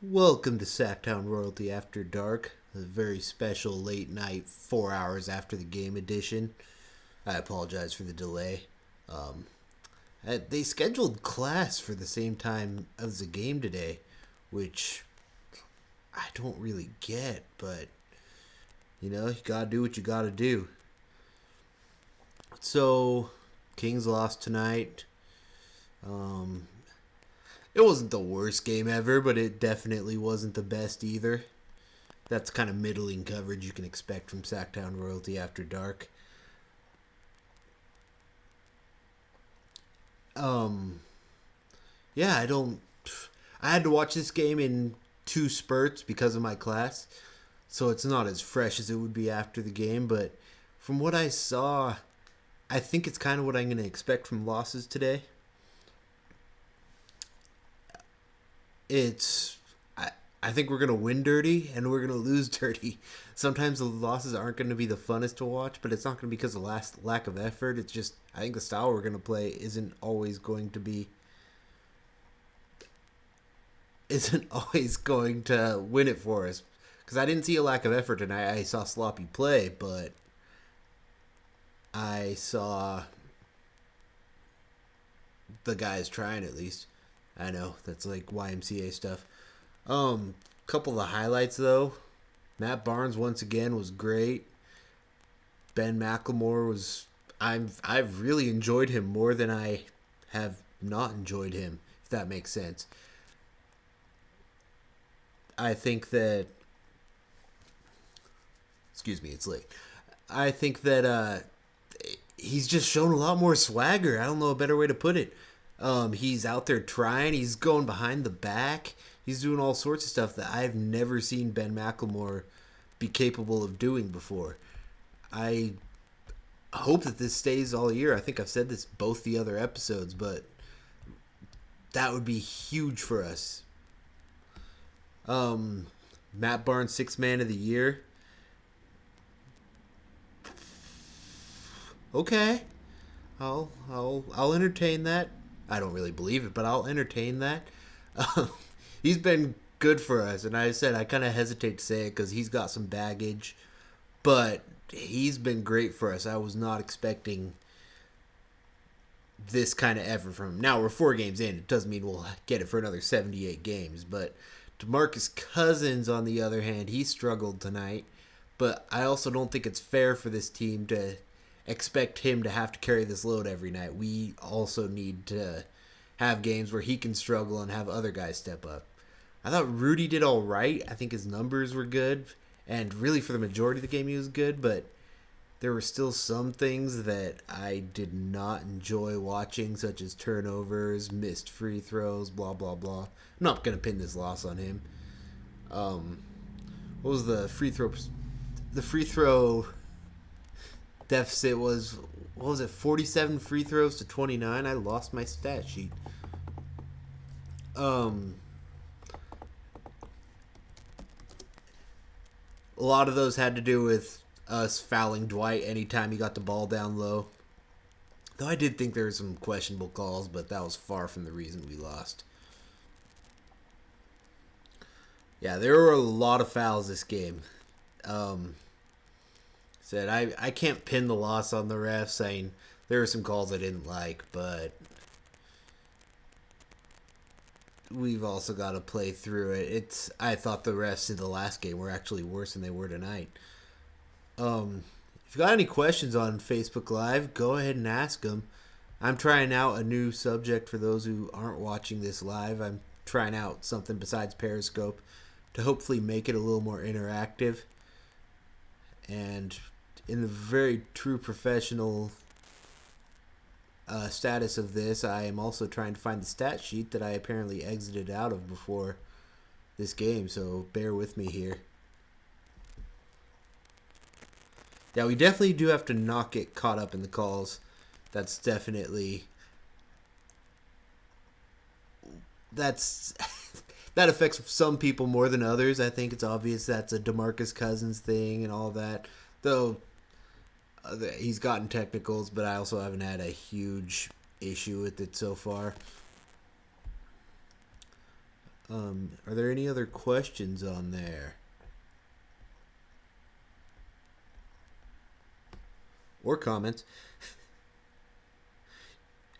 Welcome to Sacktown Royalty After Dark, a very special late night, 4 hours after the game edition. I apologize for the delay. Um, they scheduled class for the same time as the game today, which I don't really get, but you gotta do what you gotta do. So, Kings lost tonight. Um, it wasn't the worst game ever, but it definitely wasn't the best either. That's kind of middling coverage you can expect from Sacktown Royalty After Dark. Um, yeah, I don't. I had to watch this game in two spurts because of my class, so it's not as fresh as it would be after the game. But from what I saw, I think it's kind of what I'm going to expect from losses today. It's I think we're gonna win dirty and we're gonna lose dirty. Sometimes the losses aren't gonna be the funnest to watch, but it's not gonna be because of lack of effort. It's just I think the style we're gonna play isn't always going to win it for us. Because I didn't see a lack of effort tonight. I saw sloppy play, but I saw the guys trying at least. I know that's like YMCA stuff. Couple of the highlights though. Matt Barnes once again was great. Ben McLemore was I've really enjoyed him more than I have not enjoyed him, if that makes sense. I think that excuse me, it's late. I think that he's just shown a lot more swagger. I don't know a better way to put it. He's out there trying. He's going behind the back. He's doing all sorts of stuff that I've never seen Ben McLemore be capable of doing before. I hope that this stays all year. I think I've said this both the other episodes, but that would be huge for us. Matt Barnes, sixth man of the year. Okay, I'll entertain that. I don't really believe it, but I'll entertain that. He's been good for us, and I said I kind of hesitate to say it because he's got some baggage, but he's been great for us. I was not expecting this kind of effort from him. Now we're 4 games in. It doesn't mean we'll get it for another 78 games, but DeMarcus Cousins, on the other hand, he struggled tonight. But I also don't think it's fair for this team to expect him to have to carry this load every night. We also need to have games where he can struggle and have other guys step up. I thought Rudy did all right. I think his numbers were good, and really for the majority of the game he was good, but there were still some things that I did not enjoy watching, such as turnovers, missed free throws, blah blah blah. I'm not gonna pin this loss on him. What was the free throw? The free throw deficit was, what was it, 47 free throws to 29. I lost my stat sheet. A lot of those had to do with us fouling Dwight anytime he got the ball down low. Though I did think there were some questionable calls, but that was far from the reason we lost. Yeah, there were a lot of fouls this game. Said I can't pin the loss on the refs, saying there were some calls I didn't like, but we've also got to play through it. I thought the refs in the last game were actually worse than they were tonight. If you got any questions on Facebook Live, go ahead and ask them. I'm trying out a new subject for those who aren't watching this live. I'm trying out something besides Periscope to hopefully make it a little more interactive. And in the very true professional status of this, I am also trying to find the stat sheet that I apparently exited out of before this game, so bear with me here. Yeah, we definitely do have to not get caught up in the calls. That's definitely that's that affects some people more than others. I think it's obvious that's a DeMarcus Cousins thing and all that. Though he's gotten technicals, but I also haven't had a huge issue with it so far. Are there any other questions on there? Or comments?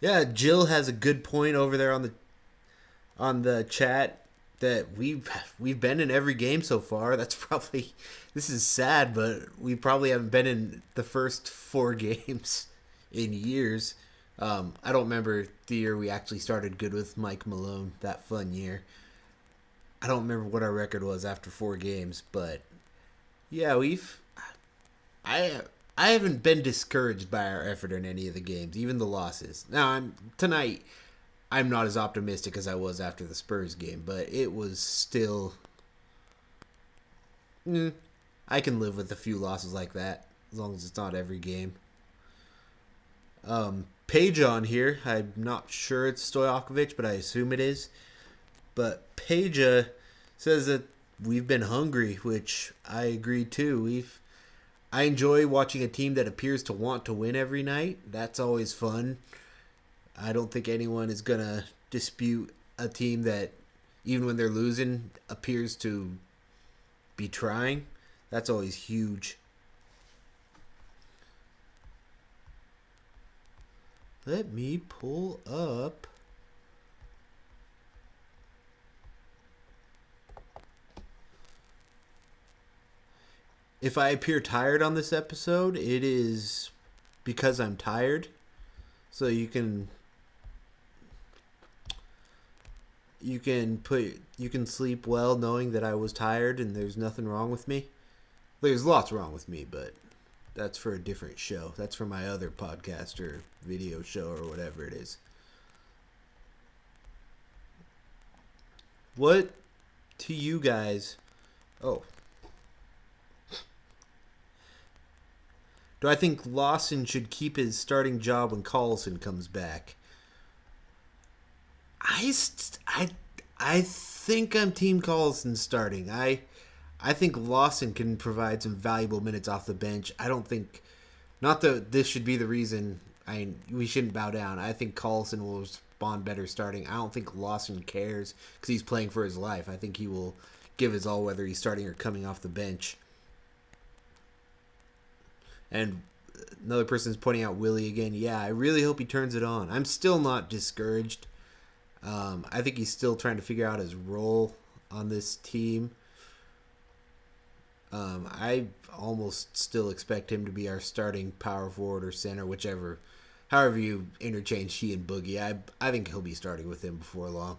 Yeah, Jill has a good point over there on the chat that we've been in every game so far. That's probably this is sad, but we probably haven't been in the first 4 games in years. I don't remember the year we actually started good with Mike Malone. That fun year. I don't remember what our record was after 4 games, but yeah, I I haven't been discouraged by our effort in any of the games, even the losses. Now tonight I'm not as optimistic as I was after the Spurs game, but it was still. I can live with a few losses like that as long as it's not every game. Page on here. I'm not sure it's Stojakovic, but I assume it is. But Page says that we've been hungry, which I agree too. I enjoy watching a team that appears to want to win every night. That's always fun. I don't think anyone is going to dispute a team that, even when they're losing, appears to be trying. That's always huge. Let me pull up. If I appear tired on this episode, it is because I'm tired. So you can sleep well knowing that I was tired and there's nothing wrong with me. There's lots wrong with me, but that's for a different show. That's for my other podcast or video show or whatever it is. What to you guys? Oh. Do I think Lawson should keep his starting job when Carlson comes back? I think I'm Team Carlson starting. I think Lawson can provide some valuable minutes off the bench. I don't think, not that this should be the reason. We shouldn't bow down. I think Carlson will respond better starting. I don't think Lawson cares because he's playing for his life. I think he will give his all whether he's starting or coming off the bench. And another person is pointing out Willie again. Yeah, I really hope he turns it on. I'm still not discouraged. I think he's still trying to figure out his role on this team. I almost still expect him to be our starting power forward or center, however you interchange he and Boogie. I think he'll be starting with him before long.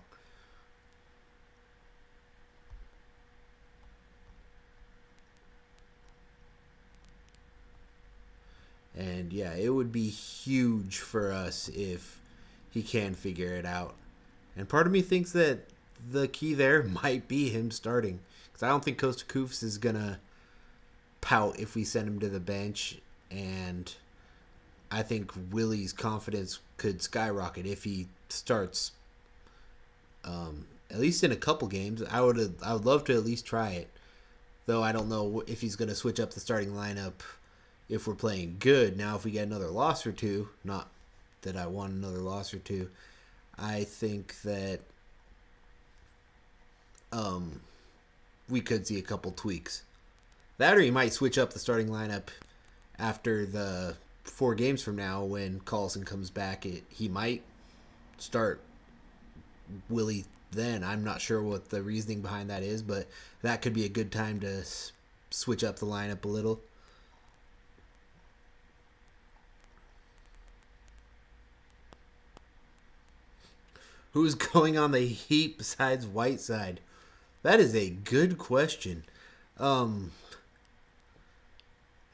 And yeah, it would be huge for us if he can figure it out. And part of me thinks that the key there might be him starting. Because I don't think Costa Koufs is going to pout if we send him to the bench. And I think Willie's confidence could skyrocket if he starts at least in a couple games. I would love to at least try it. Though I don't know if he's going to switch up the starting lineup if we're playing good. Now, if we get another loss or two, not that I want another loss or two, I think that we could see a couple tweaks. That or he might switch up the starting lineup after the 4 games from now when Carlson comes back. He might start Willie then. I'm not sure what the reasoning behind that is, but that could be a good time to switch up the lineup a little. Who's going on the Heat besides Whiteside? That is a good question. It's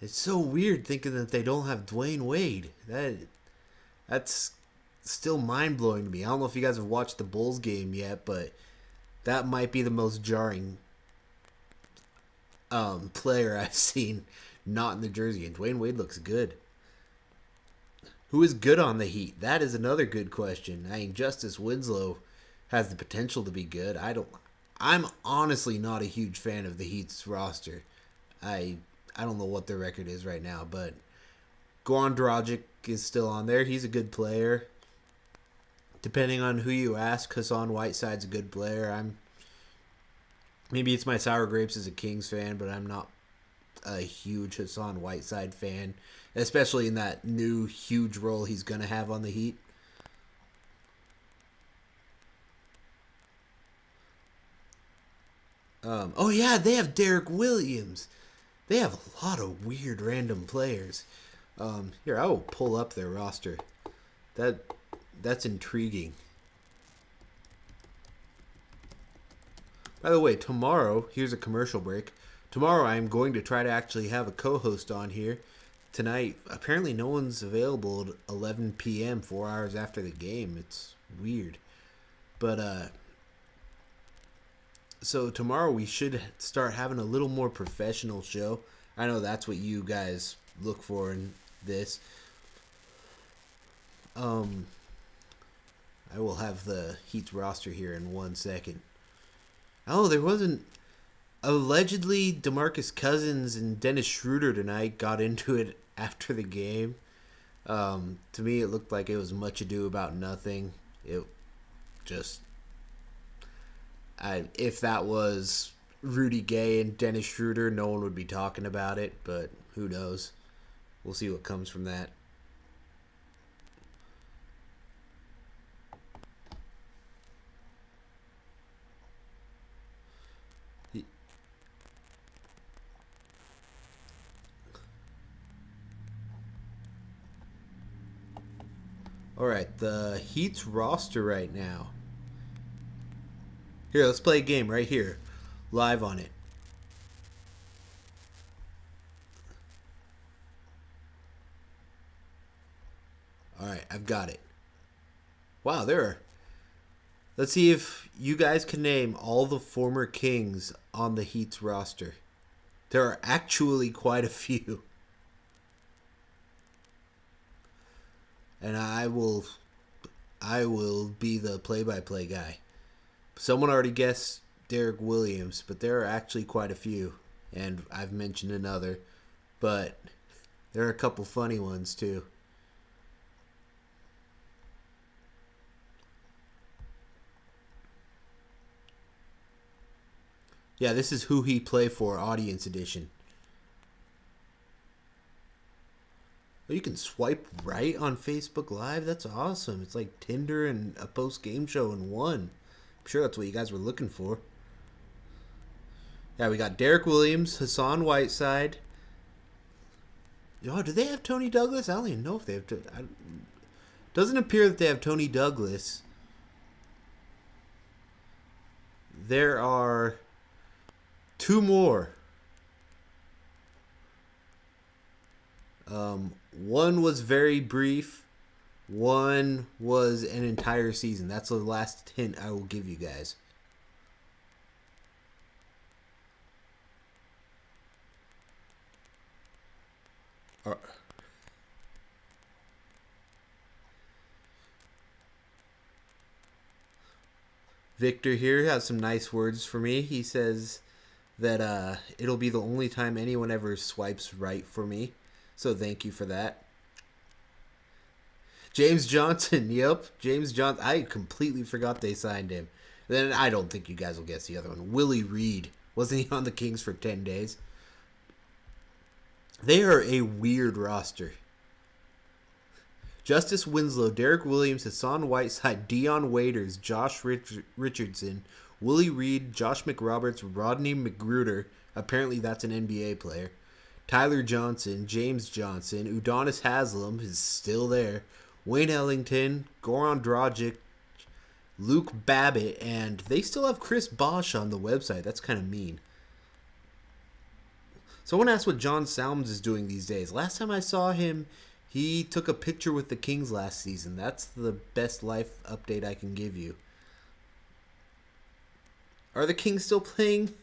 so weird thinking that they don't have Dwayne Wade. That's still mind blowing to me. I don't know if you guys have watched the Bulls game yet, but that might be the most jarring player I've seen not in the jersey. And Dwayne Wade looks good. Who is good on the Heat? That is another good question. I mean, Justice Winslow has the potential to be good. I'm honestly not a huge fan of the Heat's roster. I don't know what their record is right now, but Goran Dragic is still on there. He's a good player. Depending on who you ask, Hassan Whiteside's a good player. Maybe it's my sour grapes as a Kings fan, but I'm not a huge Hassan Whiteside fan, especially in that new huge role he's gonna have on the Heat. Oh yeah, they have Derek Williams. They have a lot of weird random players. Here, I will pull up their roster. That that's intriguing. By the way, tomorrow, here's a commercial break. Tomorrow I'm going to try to actually have a co-host on here. Tonight, apparently no one's available at 11 p.m., 4 hours after the game. It's weird. But so tomorrow we should start having a little more professional show. I know that's what you guys look for in this. I will have the Heat's roster here in 1 second. Oh, there wasn't. Allegedly, DeMarcus Cousins and Dennis Schroeder tonight got into it after the game. To me, it looked like it was much ado about nothing. It just, if that was Rudy Gay and Dennis Schroeder, no one would be talking about it. But who knows? We'll see what comes from that. All right, the Heat's roster right now. Here, let's play a game right here, live on it. All right, I've got it. Wow, there are. Let's see if you guys can name all the former Kings on the Heat's roster. There are actually quite a few. And I will be the play-by-play guy. Someone already guessed Derek Williams, but there are actually quite a few, and I've mentioned another, but there are a couple funny ones too. Yeah, this is Who He Play For Audience Edition. Oh, you can swipe right on Facebook Live? That's awesome. It's like Tinder and a post-game show in one. I'm sure that's what you guys were looking for. Yeah, we got Derek Williams, Hassan Whiteside. Oh, do they have Tony Douglas? I don't even know if they have... Doesn't appear that they have Tony Douglas. There are two more. One was very brief. One was an entire season. That's the last hint I will give you guys. Victor here has some nice words for me. He says that it'll be the only time anyone ever swipes right for me. So thank you for that. James Johnson, yep. James Johnson. I completely forgot they signed him. Then I don't think you guys will guess the other one. Willie Reed. Wasn't he on the Kings for 10 days? They are a weird roster. Justice Winslow, Derek Williams, Hassan Whiteside, Dion Waiters, Josh Richardson, Willie Reed, Josh McRoberts, Rodney McGruder. Apparently that's an NBA player. Tyler Johnson, James Johnson, Udonis Haslem is still there, Wayne Ellington, Goran Dragic, Luke Babbitt, and they still have Chris Bosh on the website. That's kind of mean. Someone asked what John Salmons is doing these days. Last time I saw him, he took a picture with the Kings last season. That's the best life update I can give you. Are the Kings still playing?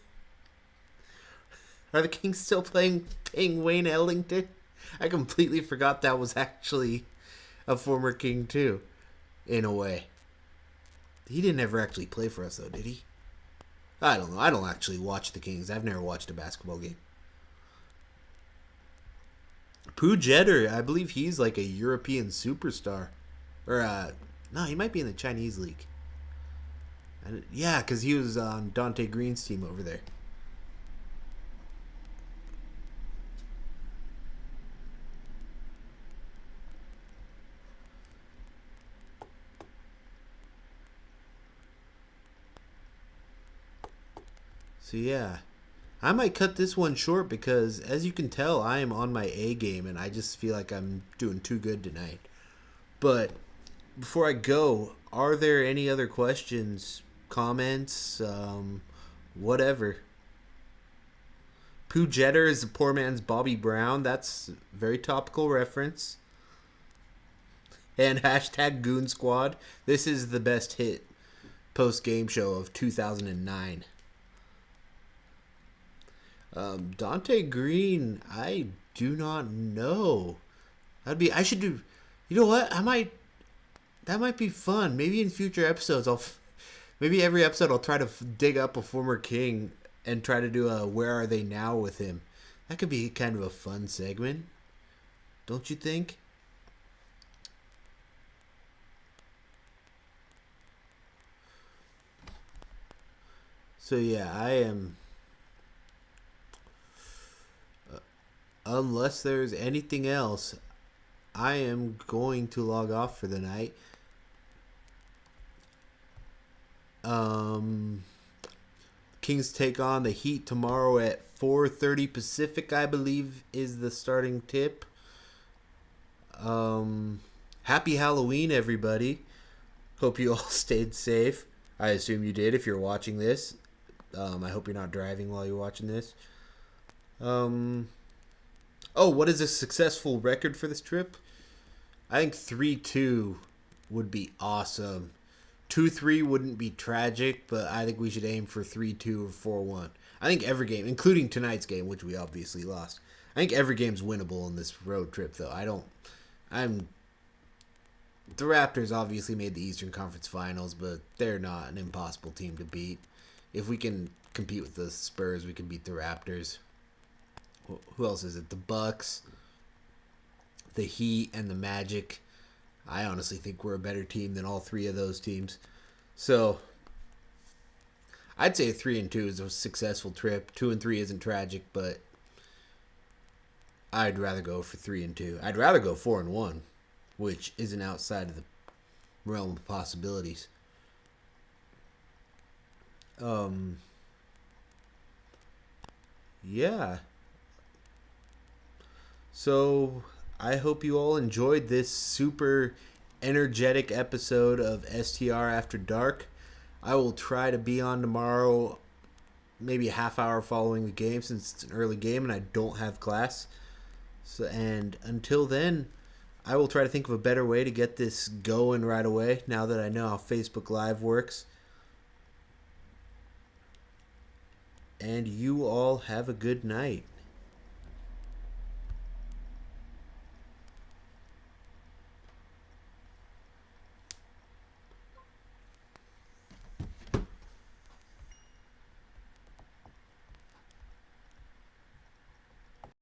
Are the Kings still paying Wayne Ellington? I completely forgot that was actually a former King too, in a way. He didn't ever actually play for us though, did he? I don't know. I don't actually watch the Kings. I've never watched a basketball game. Pooh Jeter, I believe he's like a European superstar. Or, no, he might be in the Chinese league. Yeah, because he was on Dante Green's team over there. So yeah, I might cut this one short because, as you can tell, I am on my A game and I just feel like I'm doing too good tonight. But before I go, are there any other questions, comments, whatever? Pooh Jetter is the poor man's Bobby Brown. That's a very topical reference. And hashtag Goon Squad. This is the best hit post game show of 2009. Dante Green, I do not know. That'd be. I should do. You know what? I might. That might be fun. Maybe in future episodes, maybe every episode I'll try to dig up a former king and try to do a "Where Are They Now" with him. That could be kind of a fun segment, don't you think? So yeah, I am. Unless there's anything else, I am going to log off for the night. Um, Kings take on the Heat tomorrow at 4:30 Pacific, I believe, is the starting tip. Happy Halloween, everybody. Hope you all stayed safe. I assume you did if you're watching this. I hope you're not driving while you're watching this. Um, oh, what is a successful record for this trip? I think 3-2 would be awesome. 2-3 wouldn't be tragic, but I think we should aim for 3-2 or 4-1. I think every game, including tonight's game, which we obviously lost. I think every game's winnable in this road trip, though. I'm. The Raptors obviously made the Eastern Conference Finals, but they're not an impossible team to beat. If we can compete with the Spurs, we can beat the Raptors. Who else is it? The Bucks, the Heat, and the Magic. I honestly think we're a better team than all three of those teams. So I'd say 3-2 is a successful trip. 2-3 isn't tragic, but I'd rather go for 3-2. I'd rather go 4-1, which isn't outside of the realm of possibilities. Um, yeah. So I hope you all enjoyed this super energetic episode of STR After Dark. I will try to be on tomorrow, maybe a half hour following the game since it's an early game and I don't have class. So, and until then, I will try to think of a better way to get this going right away now that I know how Facebook Live works. And you all have a good night.